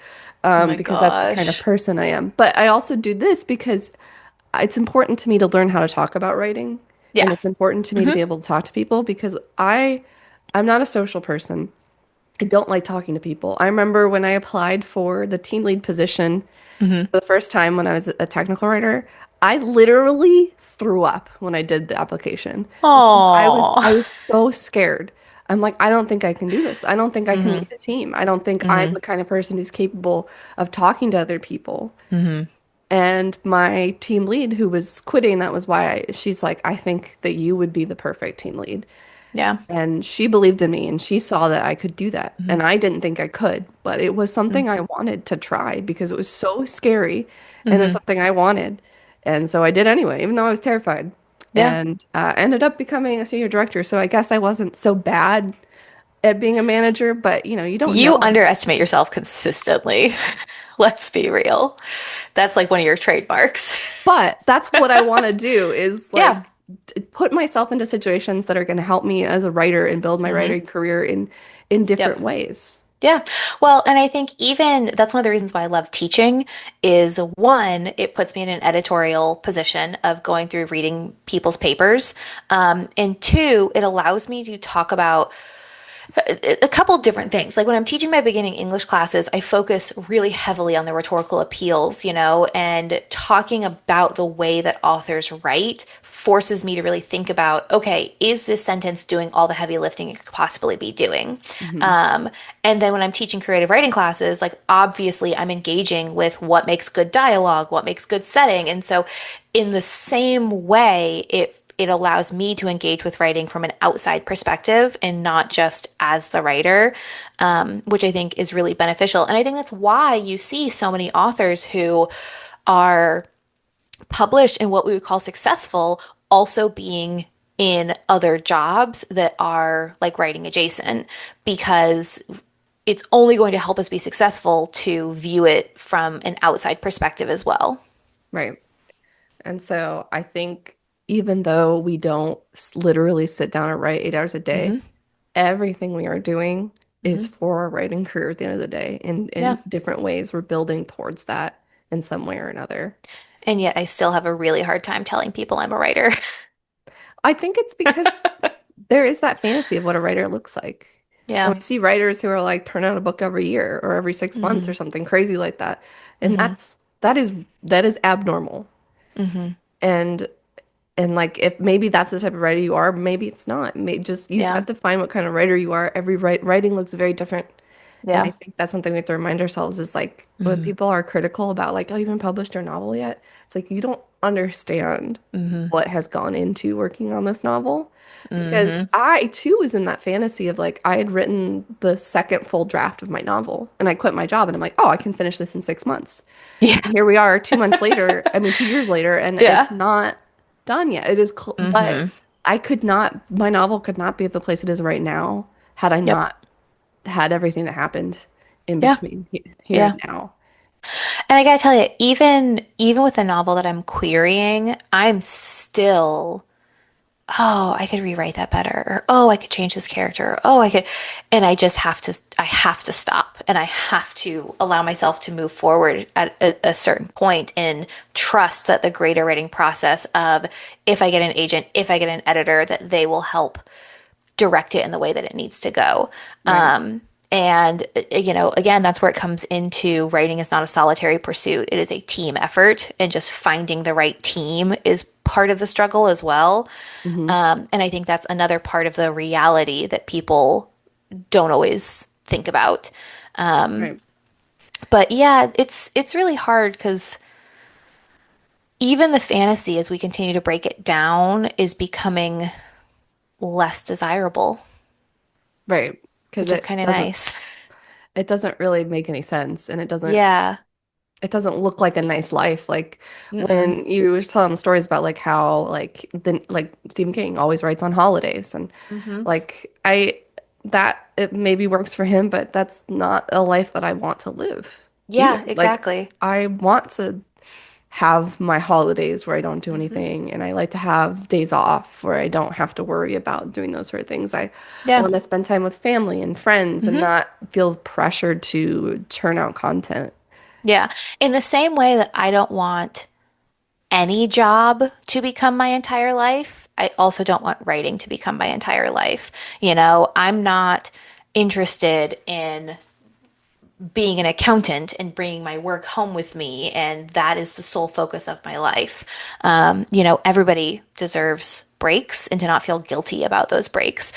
Oh my Because that's the kind of gosh. person I am. But I also do this because it's important to me to learn how to talk about writing. And Yeah. it's important to me to Hmm. be able to talk to people because I'm not a social person. I don't like talking to people. I remember when I applied for the team lead position Hmm. for the first time when I was a technical writer, I literally threw up when I did the application because I Oh. was so scared. I'm like, I don't think I can do this. I don't think I can Hmm. lead a team. I don't think I'm Hmm. the kind of person who's capable of talking to other people. Hmm. And my team lead, who was quitting, that was why she's like, I think that you would be the perfect team lead. Yeah. And she believed in me and she saw that I could do that. Hmm. And I didn't think I could, but it was something I wanted to try because it was so scary and it was Hmm. something I wanted. And so I did anyway, even though I was terrified. Yeah. And ended up becoming a senior director. So I guess I wasn't so bad at being a manager, but you don't You know. underestimate yourself consistently. Let's be real. That's like one of your trademarks. But that's what I want to do is Yeah. like put myself into situations that are going to help me as a writer and build my Hmm. writing career in different Yep. ways. Yeah. Well, and I think even that's one of the reasons why I love teaching is one, it puts me in an editorial position of going through reading people's papers. And two, it allows me to talk about A couple different things. Like when I'm teaching my beginning English classes, I focus really heavily on the rhetorical appeals, and talking about the way that authors write forces me to really think about, okay, is this sentence doing all the heavy lifting it could possibly be doing? Hmm. Um, and then when I'm teaching creative writing classes, like obviously I'm engaging with what makes good dialogue, what makes good setting. And so in the same way, it allows me to engage with writing from an outside perspective and not just as the writer, which I think is really beneficial. And I think that's why you see so many authors who are published in what we would call successful also being in other jobs that are like writing adjacent, because it's only going to help us be successful to view it from an outside perspective as well. Right. And so I think even though we don't literally sit down and write 8 hours a day, Hmm. everything we are doing is Hmm. for our writing career at the end of the day. In Yeah. different ways, we're building towards that in some way or another. And yet I still have a really hard time telling people I'm a writer. I think it's because there is that fantasy of what a writer looks like. And Yeah. we see writers who are like turn out a book every year or every 6 months or Hmm. something crazy like that. And Hmm. that is abnormal. Hmm. And like if maybe that's the type of writer you are, maybe it's not. Just you Yeah. have to find what kind of writer you are. Every writing looks very different. And I Yeah. think that's something we have to remind ourselves is like when Hmm. people are critical about like, oh, you haven't published your novel yet. It's like you don't understand Hmm. what has gone into working on this novel. Because Hmm. I too was in that fantasy of like I had written the second full draft of my novel and I quit my job and I'm like, oh, I can finish this in 6 months. Yeah. And here we are 2 months later, I mean 2 years later, and it's Yeah. not done yet. It is, but Hmm. I could not, my novel could not be at the place it is right now had I Yep. not had everything that happened in Yeah. between here Yeah. and now. And I gotta tell you, even with the novel that I'm querying, I'm still, oh, I could rewrite that better, or oh, I could change this character, or oh, I could, and I have to stop, and I have to allow myself to move forward at a certain point and trust that the greater writing process of if I get an agent, if I get an editor, that they will help direct it in the way that it needs to go. Right. And, again, that's where it comes into writing is not a solitary pursuit. It is a team effort, and just finding the right team is part of the struggle as well. Hmm. And I think that's another part of the reality that people don't always think about. Right. But yeah, it's really hard because even the fantasy, as we continue to break it down, is becoming less desirable, Right. Because which is kind of nice. it doesn't really make any sense and Yeah. it doesn't look like a nice life. Like Mm-mm. when you were telling the stories about like how like Stephen King always writes on holidays and Hmm. like I that it maybe works for him, but that's not a life that I want to live either. Yeah, Like exactly. I want to have my holidays where I don't do Hmm. anything and I like to have days off where I don't have to worry about doing those sort of things. I Yeah. want to spend time with family and friends and Hmm. not feel pressured to churn out content. Yeah. In the same way that I don't want any job to become my entire life, I also don't want writing to become my entire life. I'm not interested in being an accountant and bringing my work home with me, and that is the sole focus of my life. Everybody deserves breaks and to not feel guilty about those breaks.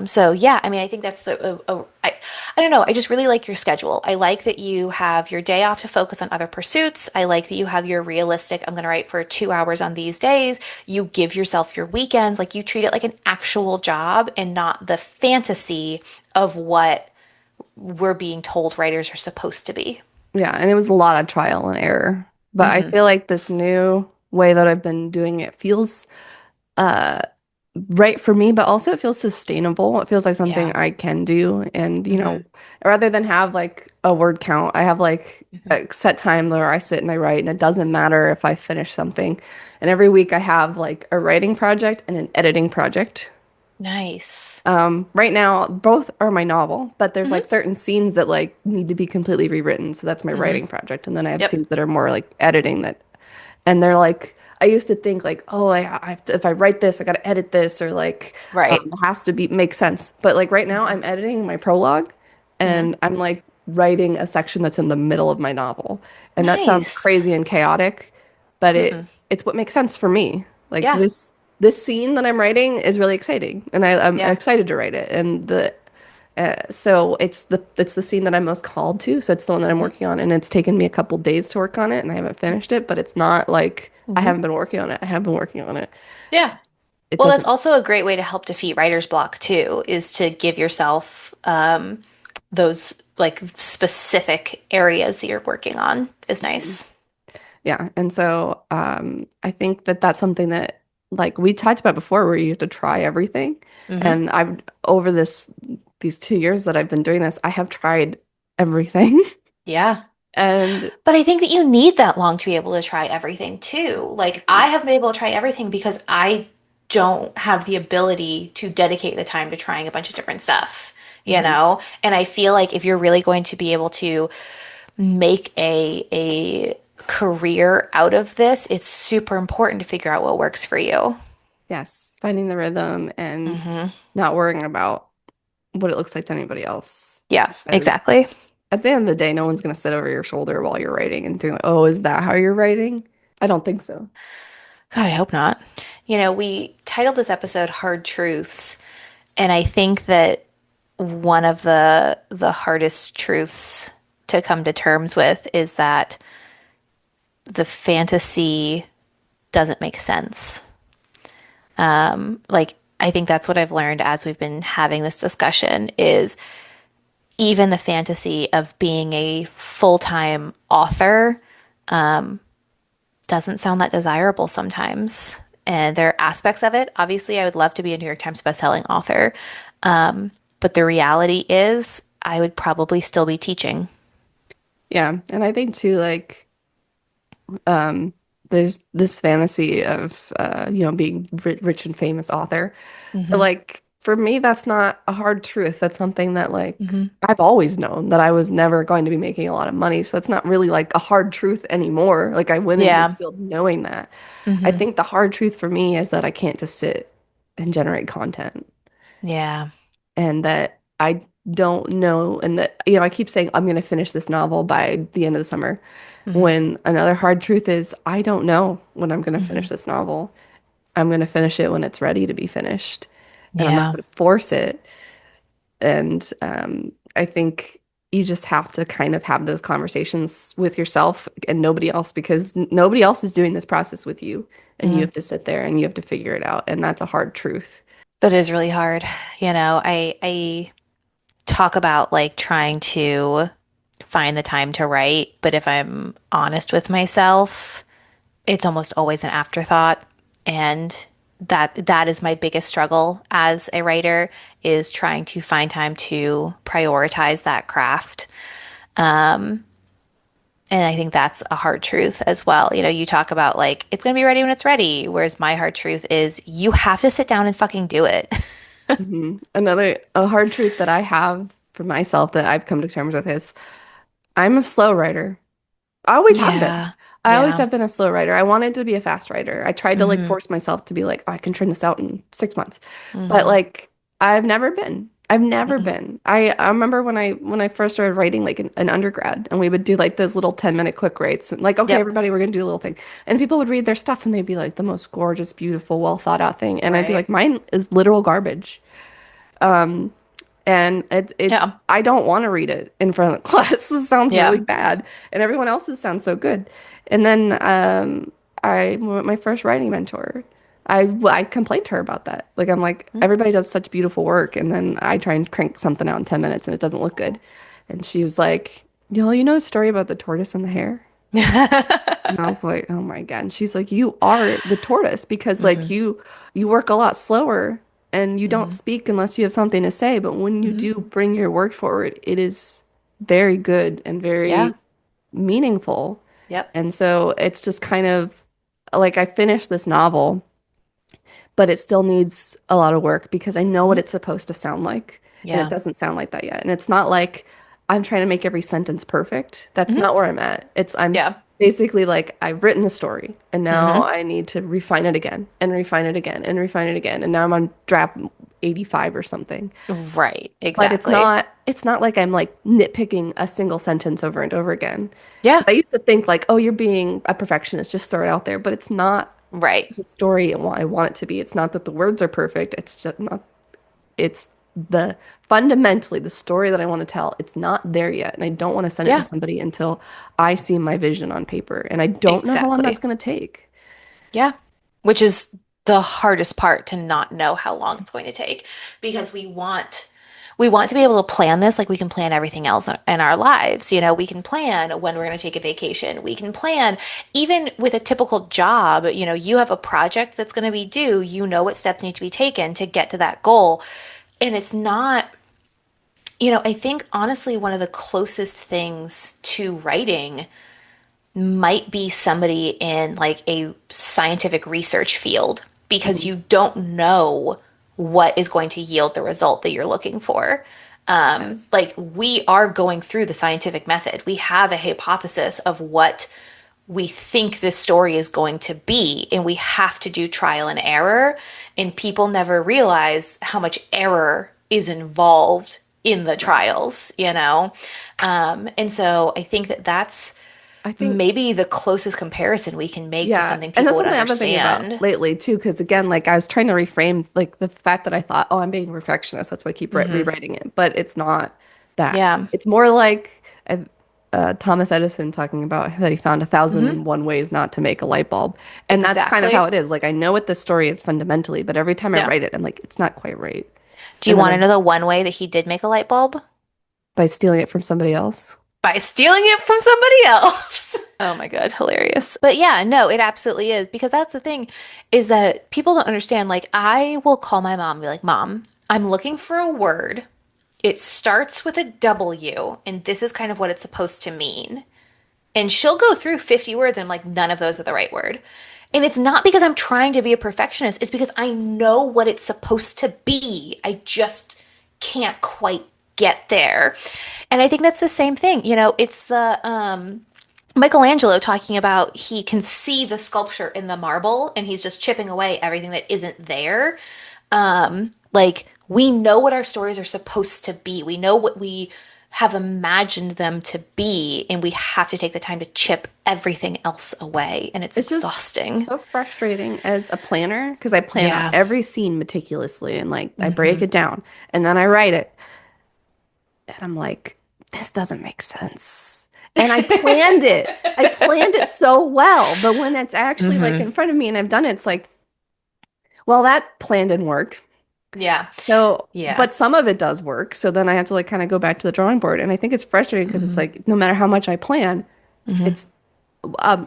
So yeah, I mean, I think that's I don't know. I just really like your schedule. I like that you have your day off to focus on other pursuits. I like that you have your realistic, I'm going to write for 2 hours on these days. You give yourself your weekends, like you treat it like an actual job and not the fantasy of what we're being told writers are supposed to be. Yeah, and it was a lot of trial and error. But I Hmm. feel like this new way that I've been doing it feels uh right for me, but also it feels sustainable. It feels like something Yeah. I can do. And, Hmm. rather than have like a word count, I have like Hmm. a set time where I sit and I write, and it doesn't matter if I finish something. And every week I have like a writing project and an editing project. Nice. Right now, both are my novel, but there's like Hmm. certain scenes that like need to be completely rewritten. So that's my Hmm. writing project. And then I have Yep. scenes that are more like editing and they're like I used to think like, oh, I have to, if I write this, I got to edit this, or like Right. it has to be make sense. But like right now, Hmm. I'm editing my prologue, Hmm. and I'm like writing a section that's in the middle of my novel, and that sounds Nice. crazy and chaotic, but Mm-mm. it's what makes sense for me. Like Yeah. this scene that I'm writing is really exciting, and I'm Yeah. excited to write it, and the so it's the scene that I'm most called to. So it's the one that I'm Hmm. working on, and it's taken me a couple days to work on it, and I haven't finished it. But it's not like I Hmm. haven't been working on it. I have been working on it. Yeah. It Well, that's doesn't. also a great way to help defeat writer's block too, is to give yourself those like specific areas that you're working on is nice. Yeah, and so I think that that's something that like we talked about before, where you have to try everything. Hmm. And I've over these 2 years that I've been doing this, I have tried everything, Yeah. and But I think that you need that long to be able to try everything too. Like I have been able to try everything because I don't have the ability to dedicate the time to trying a bunch of different stuff, you Mhm. know? And I feel like if you're really going to be able to make a career out of this, it's super important to figure out what works for you. Yes, finding the rhythm and Hmm. not worrying about what it looks like to anybody else. Yeah, Because exactly. at the end of the day, no one's going to sit over your shoulder while you're writing and think, like, oh, is that how you're writing? I don't think so. God, I hope not. You know, we titled this episode Hard Truths, and I think that one of the hardest truths to come to terms with is that the fantasy doesn't make sense. Like I think that's what I've learned as we've been having this discussion is even the fantasy of being a full-time author doesn't sound that desirable sometimes. And there are aspects of it. Obviously, I would love to be a New York Times bestselling author. But the reality is, I would probably still be teaching. Yeah. And I think too, like, um, there's this fantasy of, being rich and famous author. But Hmm. like, for me, that's not a hard truth. That's something that like Hmm. I've always known that I was never going to be making a lot of money. So that's not really like a hard truth anymore. Like I went into this Yeah. field knowing that. I Hmm. think the hard truth for me is that I can't just sit and generate content. Yeah. And that I don't know, and that, I keep saying I'm going to finish this novel by the end of the summer, Hmm. when another hard truth is I don't know when I'm going to Hmm. finish this novel. I'm going to finish it when it's ready to be finished, and I'm not Yeah. going to force it. And I think you just have to kind of have those conversations with yourself and nobody else, because nobody else is doing this process with you, and you Hmm. have to sit there and you have to figure it out, and that's a hard truth. That is really hard. You know, I talk about like trying to find the time to write, but if I'm honest with myself, it's almost always an afterthought. And that is my biggest struggle as a writer is trying to find time to prioritize that craft. And I think that's a hard truth as well. You know, you talk about like it's going to be ready when it's ready, whereas my hard truth is you have to sit down and fucking do it. Another a hard truth that I have for myself that I've come to terms with is I'm a slow writer. I always have been. Yeah. I always Yeah. have been a slow writer. I wanted to be a fast writer. I tried to like Hmm. force myself to be like, oh, I can turn this out in 6 months. But Hmm. like I've never been. I've never Hmm. been. I remember when I first started writing like an undergrad, and we would do like those little 10-minute quick rates, and like, okay, Yep. everybody, we're gonna do a little thing. And people would read their stuff and they'd be like the most gorgeous, beautiful, well thought out thing. And I'd be Right. like, mine is literal garbage. And it's Yeah. I don't want to read it in front of the class. This sounds really Yeah. bad, and everyone else's sounds so good. And then my first writing mentor, I complained to her about that. Like I'm like, everybody does such beautiful work, and then I try and crank something out in 10 minutes, and it doesn't look good. And she was like, you know the story about the tortoise and the hare? And I was like, oh my God. And she's like, you are the tortoise, because like Hmm. you work a lot slower and you don't Hmm. speak unless you have something to say. But when you Hmm. do bring your work forward, it is very good and Yeah. very meaningful. Yep. And so it's just kind of like I finished this novel, but it still needs a lot of work because I know what Hmm. it's supposed to sound like. And it Yeah. doesn't sound like that yet. And it's not like I'm trying to make every sentence perfect. That's Hmm. not where I'm at. It's I'm Yeah. basically like I've written the story and now Hmm. I need to refine it again and refine it again and refine it again. And now I'm on draft 85 or something. Right, But exactly. it's not like I'm like nitpicking a single sentence over and over again. Yeah, Because I used to think like, oh, you're being a perfectionist, just throw it out there. But it's not right. the story and what I want it to be. It's not that the words are perfect. It's just not, it's the fundamentally the story that I want to tell. It's not there yet. And I don't want to send it to Yeah, somebody until I see my vision on paper. And I don't know how long that's exactly. going to take. Yeah. Which is the hardest part, to not know how long it's going to take, because we want to be able to plan this like we can plan everything else in our lives. We can plan when we're going to take a vacation. We can plan even with a typical job. You have a project that's going to be due. You know what steps need to be taken to get to that goal. And it's not, I think honestly, one of the closest things to writing might be somebody in like a scientific research field, because Mhm. you don't know what is going to yield the result that you're looking for. Yes. Like we are going through the scientific method. We have a hypothesis of what we think this story is going to be, and we have to do trial and error. And people never realize how much error is involved in the Right. trials. And so I think that that's I think maybe the closest comparison we can make to yeah, something and people that's would something I've been thinking about understand. lately too, because again, like I was trying to reframe like the fact that I thought, oh, I'm being a perfectionist, that's why I keep Hmm. rewriting it, but it's not that. Yeah. It's more like Thomas Edison talking about that he found 1,001 Hmm. ways not to make a light bulb, and that's kind of how Exactly. it is. Like I know what the story is fundamentally, but every time I Yeah. write it, I'm like, it's not quite right, Do you and then want to know the one way that he did make a light bulb? by stealing it from somebody else. By stealing it from somebody else. Oh my God, hilarious. But yeah, no, it absolutely is, because that's the thing, is that people don't understand. Like, I will call my mom and be like, Mom, I'm looking for a word. It starts with a W, and this is kind of what it's supposed to mean. And she'll go through 50 words and I'm like, none of those are the right word. And it's not because I'm trying to be a perfectionist, it's because I know what it's supposed to be. I just can't quite get there. And I think that's the same thing. It's the Michelangelo talking about he can see the sculpture in the marble and he's just chipping away everything that isn't there. Like we know what our stories are supposed to be. We know what we have imagined them to be, and we have to take the time to chip everything else away, and it's It's just exhausting. so frustrating as a planner because I plan out Yeah. every scene meticulously and like I break Hmm. it down and then I write it. And I'm like, this doesn't make sense. And I planned it. I planned it so well. But when it's actually like Hmm. in front of me and I've done it, it's like, well, that plan didn't work. Yeah. So, Yeah. but some of it does work. So then I have to like kind of go back to the drawing board. And I think it's frustrating because it's Hmm. like, no matter how much I plan, Hmm. it's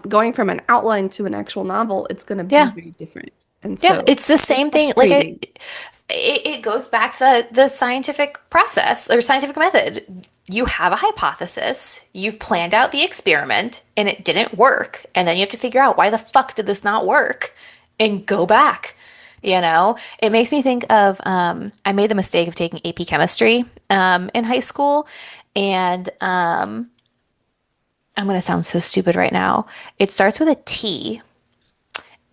going from an outline to an actual novel, it's going to be Yeah. very different. And Yeah. so It's the it's same thing. Like frustrating. it goes back to the scientific process or scientific method. You have a hypothesis, you've planned out the experiment, and it didn't work. And then you have to figure out, why the fuck did this not work? And go back. It makes me think of, I made the mistake of taking AP chemistry in high school. And I'm going to sound so stupid right now. It starts with a T.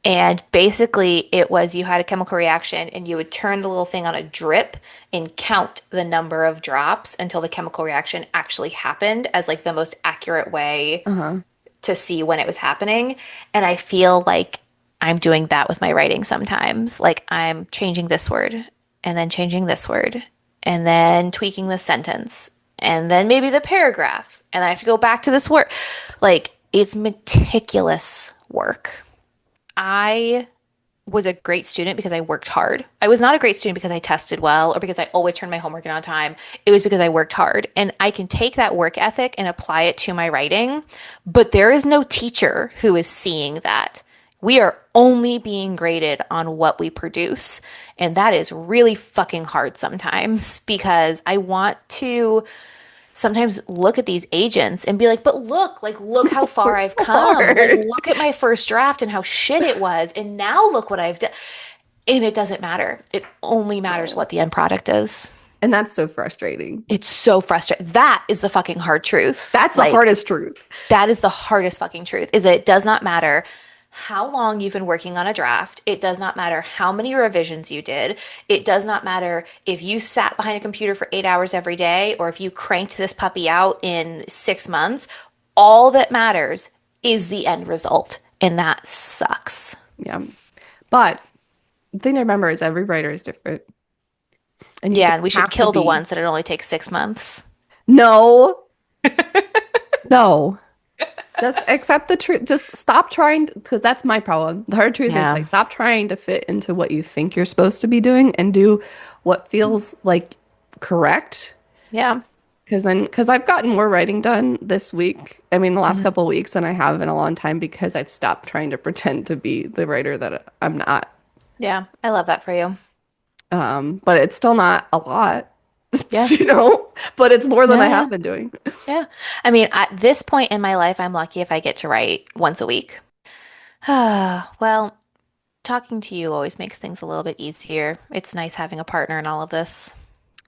And basically, it was you had a chemical reaction and you would turn the little thing on a drip and count the number of drops until the chemical reaction actually happened, as like the most accurate way Uh-huh. to see when it was happening. And I feel like I'm doing that with my writing sometimes. Like I'm changing this word and then changing this word and then tweaking the sentence and then maybe the paragraph. And I have to go back to this word. Like it's meticulous work. I was a great student because I worked hard. I was not a great student because I tested well or because I always turned my homework in on time. It was because I worked hard. And I can take that work ethic and apply it to my writing, but there is no teacher who is seeing that. We are only being graded on what we produce. And that is really fucking hard sometimes, because I want to sometimes look at these agents and be like, but look, like, look how far Work I've so come. Like, hard. look at my first draft and how shit it was. And now look what I've done. And it doesn't matter. It only matters No. what the end product is. And that's so frustrating. It's so frustrating. That is the fucking hard truth. That's the Like, hardest truth. that is the hardest fucking truth, is it does not matter how long you've been working on a draft. It does not matter how many revisions you did. It does not matter if you sat behind a computer for 8 hours every day or if you cranked this puppy out in 6 months. All that matters is the end result. And that sucks. Yeah. But the thing to remember is every writer is different. And you Yeah, don't and we should have to kill the be. ones that it only takes 6 months. No, no. Just accept the truth. Just stop trying, because that's my problem. The hard truth is Yeah. like stop trying to fit into what you think you're supposed to be doing and do what feels like correct. Yeah. Because I've gotten more writing done this week. I mean, the last Mhm. couple of weeks than I have in a long time because I've stopped trying to pretend to be the writer that I'm not. Yeah. I love that for you. But it's still not a lot, Yeah. but it's more than Yeah. I Yeah. have been doing. Yeah. I mean, at this point in my life, I'm lucky if I get to write once a week. Well, talking to you always makes things a little bit easier. It's nice having a partner in all of this.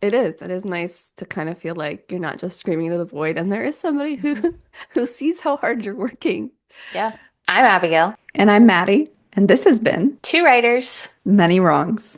It is. It is nice to kind of feel like you're not just screaming into the void, and there is somebody who Mhm. who sees how hard you're working. Yeah. I'm Abigail. And I'm Maddie, and this has been Two writers. Many Wrongs.